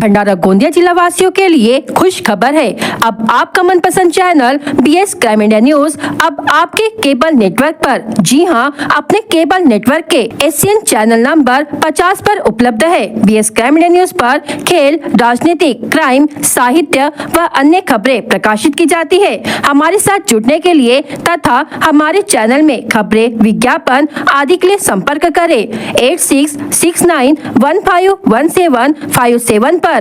भंडारा गोंदिया जिला वासियों के लिए खुश खबर है। अब आपका मनपसंद channel BS crime India news अब आपके केबल नेटवर्क पर, जी हां, अपने केबल नेटवर्क के एशियन चैनल नंबर 50 पर उपलब्ध है। BS क्राइम इंडिया न्यूज पर खेल, राजनीतिक, क्राइम, साहित्य व अन्य खबरें प्रकाशित की जाती है। हमारे साथ जुड़ने के लिए तथा हमारे चैनल में खबरें, विज्ञापन आदि के लिए संपर्क करें 8669151757 पर।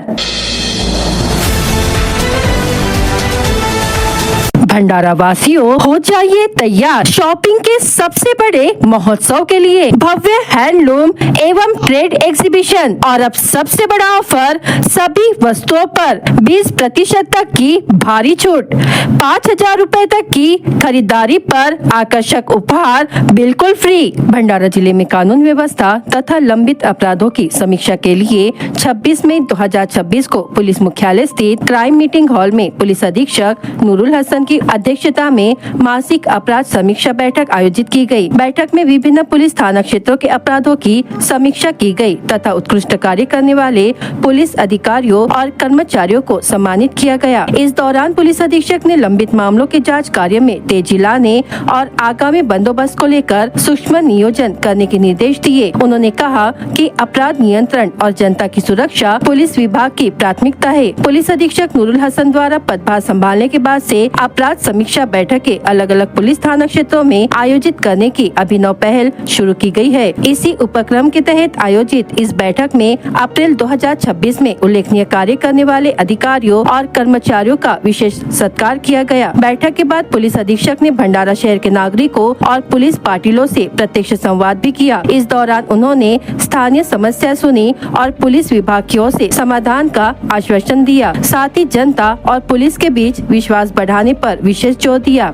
भंडारा वासियों, हो जाइए तैयार शॉपिंग के सबसे बड़े महोत्सव के लिए। भव्य हैंडलूम एवं ट्रेड एग्जीबिशन और अब सबसे बड़ा ऑफर, सभी वस्तुओं पर 20% तक की भारी छूट, 5000 रुपए तक की खरीदारी पर आकर्षक उपहार बिल्कुल फ्री। भंडारा जिले में कानून व्यवस्था तथा लंबित अपराधों की समीक्षा के लिए 26 मई 2026 को पुलिस मुख्यालय स्थित क्राइम मीटिंग हॉल में पुलिस अधीक्षक नूरुल हसन की अध्यक्षता में मासिक अपराध समीक्षा बैठक आयोजित की गई। बैठक में विभिन्न पुलिस थाना क्षेत्रों के अपराधों की समीक्षा की गई तथा उत्कृष्ट कार्य करने वाले पुलिस अधिकारियों और कर्मचारियों को सम्मानित किया गया। इस दौरान पुलिस अधीक्षक ने लंबित मामलों के जांच कार्य में तेजी लाने और आगामी बंदोबस्त को लेकर सूक्ष्म नियोजन करने के निर्देश दिए। उन्होंने कहा कि अपराध नियंत्रण और जनता की सुरक्षा पुलिस विभाग की प्राथमिकता है। पुलिस अधीक्षक नूरुल हसन द्वारा पदभार संभालने के बाद से अपराध समीक्षा बैठकें अलग अलग पुलिस थाना क्षेत्रों में आयोजित करने की अभिनव पहल शुरू की गई है। इसी उपक्रम के तहत आयोजित इस बैठक में अप्रैल 2026 में उल्लेखनीय कार्य करने वाले अधिकारियों और कर्मचारियों का विशेष सत्कार किया गया। बैठक के बाद पुलिस अधीक्षक ने भंडारा शहर के नागरिकों और पुलिस पाटिलों से प्रत्यक्ष संवाद भी किया। इस दौरान उन्होंने स्थानीय समस्या सुनी और पुलिस विभाग की ओर से समाधान का आश्वासन दिया। साथ ही जनता और पुलिस के बीच विश्वास बढ़ाने पर विशेष जोर दिया।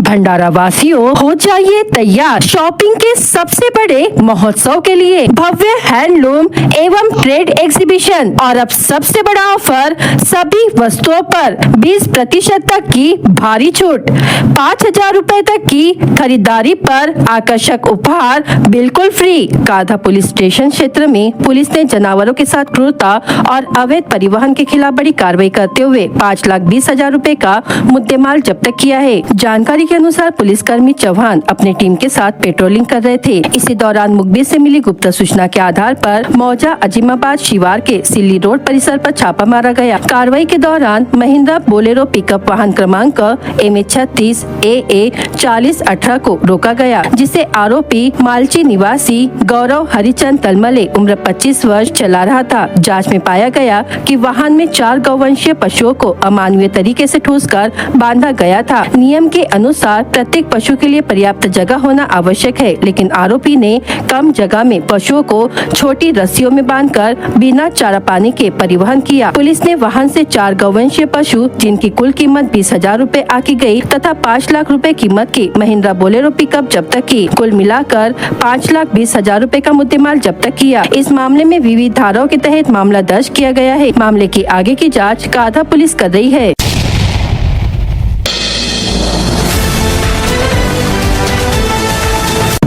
भंडारा वासियों, हो जाइए तैयार शॉपिंग के सबसे बड़े महोत्सव के लिए। भव्य हैंडलूम एवं ट्रेड एग्जीबिशन और अब सबसे बड़ा ऑफर, सभी वस्तुओं पर 20% तक की भारी छूट, 5000 रुपए तक की खरीदारी पर आकर्षक उपहार बिल्कुल फ्री। काधा पुलिस स्टेशन क्षेत्र में पुलिस ने जानवरों के साथ क्रूरता और अवैध परिवहन के खिलाफ बड़ी कार्रवाई करते हुए 5,20,000 रुपए का मुद्देमाल जब्त किया है। जानकारी के अनुसार पुलिसकर्मी चौहान अपनी टीम के साथ पेट्रोलिंग कर रहे थे। इसी दौरान मुखबिर से मिली गुप्त सूचना के आधार पर मौजा अजीमाबाद शिवार के सिल्ली रोड परिसर पर छापा मारा गया। कार्रवाई के दौरान महिंद्रा बोलेरो पिकअप वाहन क्रमांक MH36 AA 4018 को रोका गया, जिसे आरोपी मालची निवासी गौरव हरिचंद तलमले उम्र 25 वर्ष चला रहा था। जाँच में पाया गया कि वाहन में 4 गौवंशीय पशुओं को अमानवीय तरीके से ठूसकर बांधा गया था। नियम के अनुसार प्रत्येक पशु के लिए पर्याप्त जगह होना आवश्यक है, लेकिन आरोपी ने कम जगह में पशुओं को छोटी रस्सियों में बांधकर बिना चारा पानी के परिवहन किया। पुलिस ने वाहन से 4 गौवंशीय पशु, जिनकी कुल कीमत 20,000 रुपए आकी गई, तथा 5 लाख रुपए कीमत की महिंद्रा बोलेरो पिकअप जब्त की। कुल मिलाकर 5,20,000 रुपए का मुद्देमाल जब्त किया। इस मामले में विविध धाराओं के तहत मामला दर्ज किया गया है। मामले की आगे की जाँच काधा पुलिस कर रही है।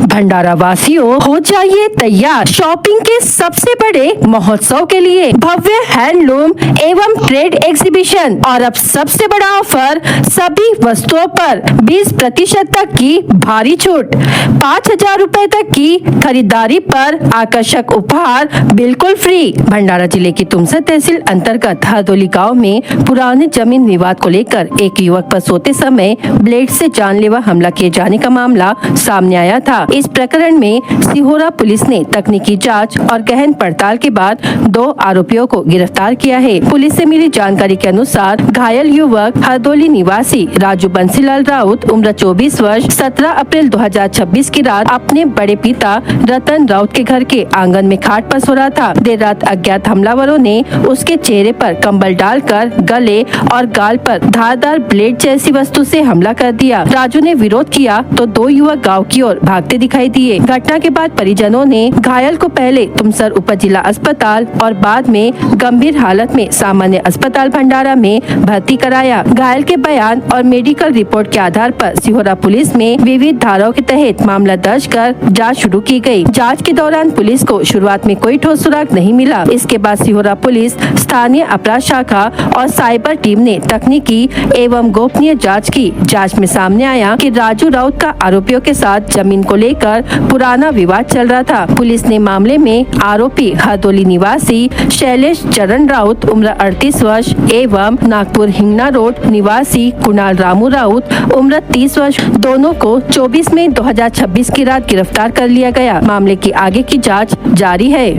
भंडारा वासियों, हो जाइए तैयार शॉपिंग के सबसे बड़े महोत्सव के लिए। भव्य हैंडलूम एवं ट्रेड एग्जीबिशन और अब सबसे बड़ा ऑफर, सभी वस्तुओं पर 20% तक की भारी छूट, 5000 रुपए तक की खरीदारी पर आकर्षक उपहार बिल्कुल फ्री। भंडारा जिले की तुमसर तहसील अंतर्गत हरदोली गाँव में पुराने जमीन विवाद को लेकर एक युवक पर सोते समय ब्लेड से जानलेवा हमला किए जाने का मामला सामने आया था। इस प्रकरण में सिहोरा पुलिस ने तकनीकी जांच और गहन पड़ताल के बाद 2 आरोपियों को गिरफ्तार किया है। पुलिस से मिली जानकारी के अनुसार घायल युवक हरदोली निवासी राजू बंसीलाल राउत उम्र 24 वर्ष 17 अप्रैल 2026 की रात अपने बड़े पिता रतन राउत के घर के आंगन में खाट पर सो रहा था। देर रात अज्ञात हमलावरों ने उसके चेहरे पर कंबल डालकर गले और गाल पर धारदार ब्लेड जैसी वस्तु से हमला कर दिया। राजू ने विरोध किया तो 2 युवक गाँव की ओर भागते दिखाई दिखाई दिए। घटना के बाद परिजनों ने घायल को पहले तुमसर उप जिला अस्पताल और बाद में गंभीर हालत में सामान्य अस्पताल भंडारा में भर्ती कराया। घायल के बयान और मेडिकल रिपोर्ट के आधार पर सिहोरा पुलिस में विविध धाराओं के तहत मामला दर्ज कर जाँच शुरू की गयी। जाँच के दौरान पुलिस को शुरुआत में कोई ठोस सुराग नहीं मिला। इसके बाद सिहोरा पुलिस, स्थानीय अपराध शाखा और साइबर टीम ने तकनीकी एवं गोपनीय जांच की। जांच में सामने आया कि राजू राउत का आरोपियों के साथ जमीन को लेकर पुराना विवाद चल रहा था। पुलिस ने मामले में आरोपी हरदोली निवासी शैलेश चरण राउत उम्र 38 वर्ष एवं नागपुर हिंगना रोड निवासी कुणाल रामू राउत उम्र 30 वर्ष दोनों को 24 मई 2026 की रात गिरफ्तार कर लिया गया। मामले की आगे की जाँच जारी है।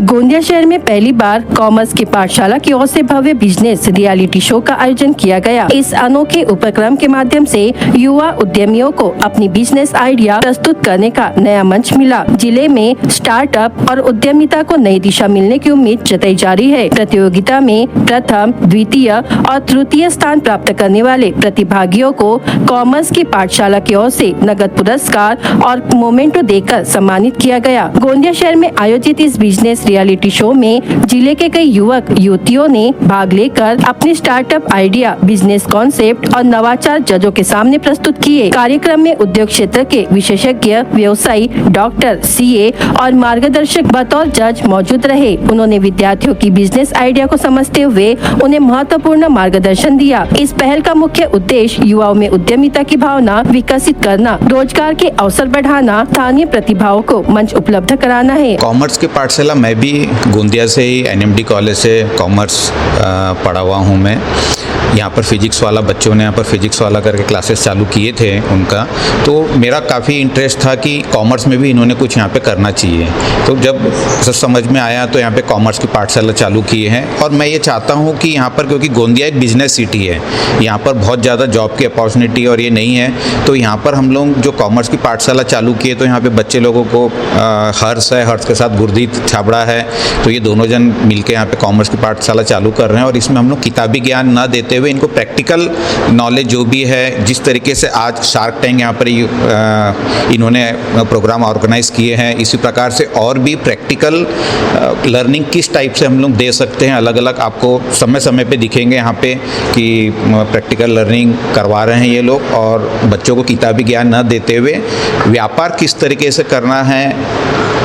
गोंदिया शहर में पहली बार कॉमर्स की पाठशाला की ओर से भव्य बिजनेस रियलिटी शो का आयोजन किया गया। इस अनोखे उपक्रम के माध्यम से युवा उद्यमियों को अपनी बिजनेस आइडिया प्रस्तुत करने का नया मंच मिला। जिले में स्टार्टअप और उद्यमिता को नई दिशा मिलने की उम्मीद जताई जा रही है। प्रतियोगिता में प्रथम, द्वितीय और तृतीय स्थान प्राप्त करने वाले प्रतिभागियों को कॉमर्स की पाठशाला की ओर से नगद पुरस्कार और मोमेंटो देकर सम्मानित किया गया। गोंदिया शहर में आयोजित इस बिजनेस रियलिटी शो में जिले के कई युवक युवतियों ने भाग लेकर अपने स्टार्टअप आइडिया, बिजनेस कॉन्सेप्ट और नवाचार जजों के सामने प्रस्तुत किए। कार्यक्रम में उद्योग क्षेत्र के विशेषज्ञ, व्यवसायी, डॉक्टर, सीए और मार्गदर्शक बतौर जज मौजूद रहे। उन्होंने विद्यार्थियों की बिजनेस आइडिया को समझते हुए उन्हें महत्वपूर्ण मार्गदर्शन दिया। इस पहल का मुख्य उद्देश्य युवाओं में उद्यमिता की भावना विकसित करना, रोजगार के अवसर बढ़ाना, स्थानीय प्रतिभाओं को मंच उपलब्ध कराना है। कॉमर्स की पाठशाला मैं भी गोंदिया से ही एनएमडी कॉलेज से कॉमर्स पढ़ा हुआ हूँ मैं। यहाँ पर फिजिक्स वाला बच्चों ने यहाँ पर फिजिक्स वाला करके क्लासेस चालू किए थे उनका, तो मेरा काफ़ी इंटरेस्ट था कि कॉमर्स में भी इन्होंने कुछ यहाँ पे करना चाहिए। तो जब समझ में आया तो यहाँ पे कॉमर्स की पाठशाला चालू किए हैं। और मैं ये चाहता हूँ कि यहाँ पर, क्योंकि गोंदिया एक बिजनेस सिटी है, यहाँ पर बहुत ज़्यादा जॉब की अपॉर्चुनिटी और ये नहीं है, तो यहाँ पर हम लोग जो कॉमर्स की पाठशाला चालू किए तो यहाँ पर बच्चे लोगों को हर्ष है, हर्ष के साथ गुरदीप छाबड़ा है, तो ये दोनों जन मिलकर यहाँ पे कॉमर्स की पाठशाला चालू कर रहे हैं। और इसमें हम लोग किताबी ज्ञान न देते हुए इनको प्रैक्टिकल नॉलेज जो भी है, जिस तरीके से आज शार्क टैंक यहाँ पर इन्होंने प्रोग्राम ऑर्गेनाइज किए हैं, इसी प्रकार से और भी प्रैक्टिकल लर्निंग किस टाइप से हम लोग दे सकते हैं, अलग अलग आपको समय समय पे दिखेंगे यहाँ पे कि प्रैक्टिकल लर्निंग करवा रहे हैं ये लोग। और बच्चों को किताबी ज्ञान न देते हुए व्यापार किस तरीके से करना है,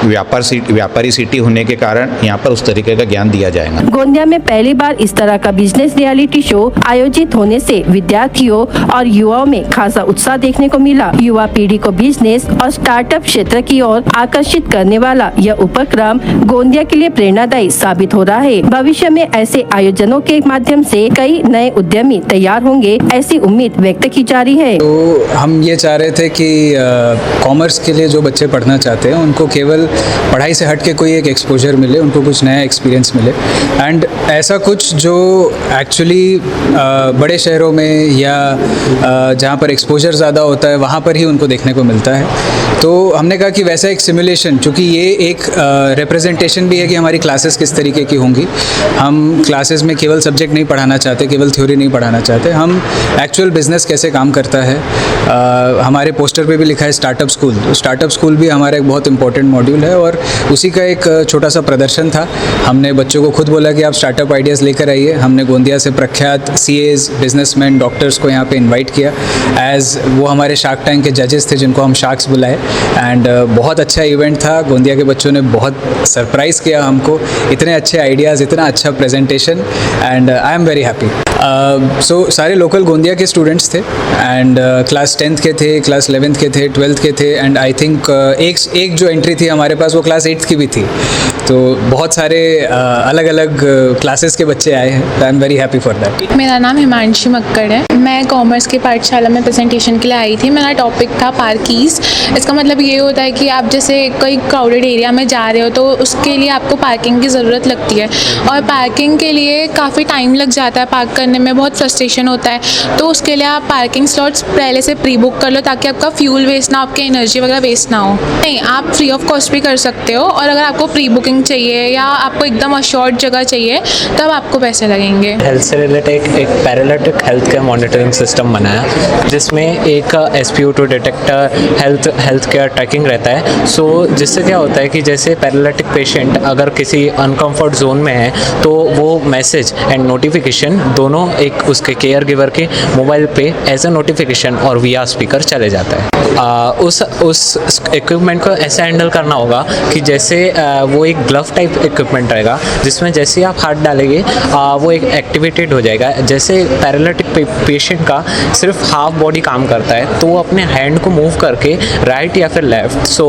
व्यापारी सिटी होने के कारण यहाँ पर उस तरीके का ज्ञान दिया जाएगा। गोंदिया में पहली बार इस तरह का बिजनेस रियलिटी शो आयोजित होने से विद्यार्थियों और युवाओं में खासा उत्साह देखने को मिला। युवा पीढ़ी को बिजनेस और स्टार्टअप क्षेत्र की ओर आकर्षित करने वाला यह उपक्रम गोंदिया के लिए प्रेरणादायी साबित हो रहा है। भविष्य में ऐसे आयोजनों के माध्यम से कई नए उद्यमी तैयार होंगे, ऐसी उम्मीद व्यक्त की जा रही है। तो हम ये चाह रहे थे कि कॉमर्स के लिए जो बच्चे पढ़ना चाहते हैं उनको केवल पढ़ाई से हट के कोई एक एक्सपोजर मिले, उनको कुछ नया एक्सपीरियंस मिले। एंड ऐसा कुछ जो एक्चुअली बड़े शहरों में या जहाँ पर एक्सपोजर ज़्यादा होता है वहाँ पर ही उनको देखने को मिलता है। तो हमने कहा कि वैसा एक सिमुलेशन, चूँकि ये एक रिप्रेजेंटेशन भी है कि हमारी क्लासेस किस तरीके की होंगी। हम क्लासेस में केवल सब्जेक्ट नहीं पढ़ाना चाहते, केवल थ्योरी नहीं पढ़ाना चाहते, हम एक्चुअल बिजनेस कैसे काम करता है। हमारे पोस्टर पे भी लिखा है स्टार्टअप स्कूल, तो स्टार्टअप स्कूल भी हमारा एक बहुत इंपॉर्टेंट मॉड्यूल है और उसी का एक छोटा सा प्रदर्शन था। हमने बच्चों को खुद बोला कि आप स्टार्टअप आइडियाज़ लेकर आइए। हमने गोंदिया से प्रख्यात सीएज, बिजनेसमैन, डॉक्टर्स को यहाँ पे इनवाइट किया एज वो हमारे शार्क टैंक के जजेस थे जिनको हम शार्क्स बुलाए। एंड बहुत अच्छा इवेंट था। गोंदिया के बच्चों ने बहुत सरप्राइज़ किया हमको, इतने अच्छे आइडियाज़, इतना अच्छा presentation, and I am very happy. So सारे लोकल गोंदिया के स्टूडेंट्स थे एंड क्लास 10th के थे, क्लास 11th के थे, 12th के थे, एंड आई थिंक एक जो एंट्री थी हमारे पास वो क्लास 8th की भी थी। तो बहुत सारे अलग अलग क्लासेस के बच्चे आए हैं। आई am very happy for that. मेरा नाम हिमांशी मक्कड़ है। मैं कॉमर्स की पाठशाला में प्रेजेंटेशन के लिए आई थी। मेरा टॉपिक था पार्कीज। इसका मतलब ये होता है कि आप जैसे कोई क्राउडेड एरिया में जा रहे हो तो उसके लिए आपको पार्किंग की ज़रूरत लगती है और पार्किंग के लिए काफ़ी टाइम लग जाता है, पार्क करने में बहुत फ्रस्ट्रेशन होता है। तो उसके लिए आप पार्किंग स्लॉट्स पहले से प्री बुक कर लो ताकि आपका फ्यूल वेस्ट ना हो, आपकी एनर्जी वगैरह वेस्ट ना हो। नहीं, आप फ्री ऑफ कॉस्ट भी कर सकते हो, और अगर आपको प्री बुकिंग चाहिए या आपको एकदम अशोर्ड जगह चाहिए तब आपको पैसे लगेंगे। हेल्थ से रिलेटेड एक paralytic health care monitoring system बनाया जिसमें एक SpO2 detector health care trekking रहता है। सो जिससे क्या होता है कि जैसे पैरालिटिक पेशेंट अगर किसी अनकंफर्ट जोन में है तो वो मैसेज एंड नोटिफिकेशन दोनों एक उसके केयर गिवर के मोबाइल पे एज अ नोटिफिकेशन और via स्पीकर चले जाता है। उस इक्विपमेंट को ऐसे हैंडल करना होगा कि जैसे वो एक ग्लव टाइप इक्विपमेंट रहेगा जिसमें जैसे आप हाथ डालेंगे वो एक एक्टिवेटेड हो जाएगा। जैसे पैरालिटिक पेशेंट का सिर्फ हाफ बॉडी काम करता है तो वो अपने हैंड को मूव करके राइट या फिर लेफ्ट, सो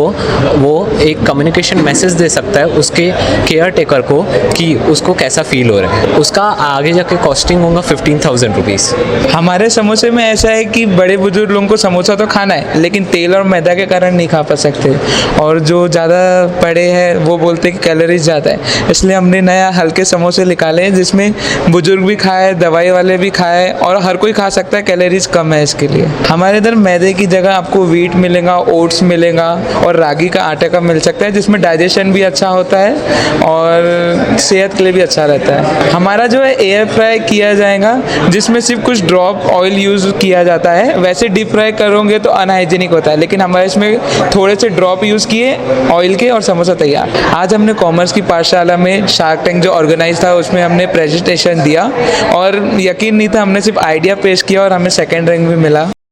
वो एक कम्युनिकेशन मैसेज दे सकता है उसके केयर टेकर को कि उसको कैसा फील हो रहा है। उसका आगे जाके कॉस्टिंग होगा 15,000 रुपीज़। हमारे समोसे में ऐसा है कि बड़े बुजुर्ग लोगों को समोसा तो खाना है लेकिन तेल और मैदा के कारण नहीं खा पा सकते, और जो ज़्यादा पड़े हैं वो बोलते हैं कि कैलोरीज ज़्यादा है, इसलिए हमने नया हल्के समोसे निकाले हैं जिसमें बुजुर्ग भी खाए, दवाई वाले भी खाए और हर कोई खा सकता है, कैलोरीज कम है इसके लिए। हमारे इधर मैदे की जगह आपको व्हीट मिलेगा, ओट्स मिलेगा और रागी का आटे का मिल सकता है जिसमें डाइजेशन भी अच्छा होता है और सेहत के लिए भी अच्छा रहता है। हमारा जो है एयर फ्राई किया जाएगा जिसमें सिर्फ कुछ ड्रॉप ऑयल यूज़ किया जाता है। वैसे डीप फ्राई करोगे तो अनहाइजीनिक होता है, लेकिन हमारे इसमें थोड़े से ड्रॉप यूज़ किए ऑयल के और समोसा तैयार। आज हमने कॉमर्स की पाठशाला में शार्क टैंक जो ऑर्गेनाइज था उसमें हमने प्रेजेंटेशन दिया और यकीन नहीं था, हमने सिर्फ आइडिया पेश किया और हमें सेकंड रैंक भी मिला।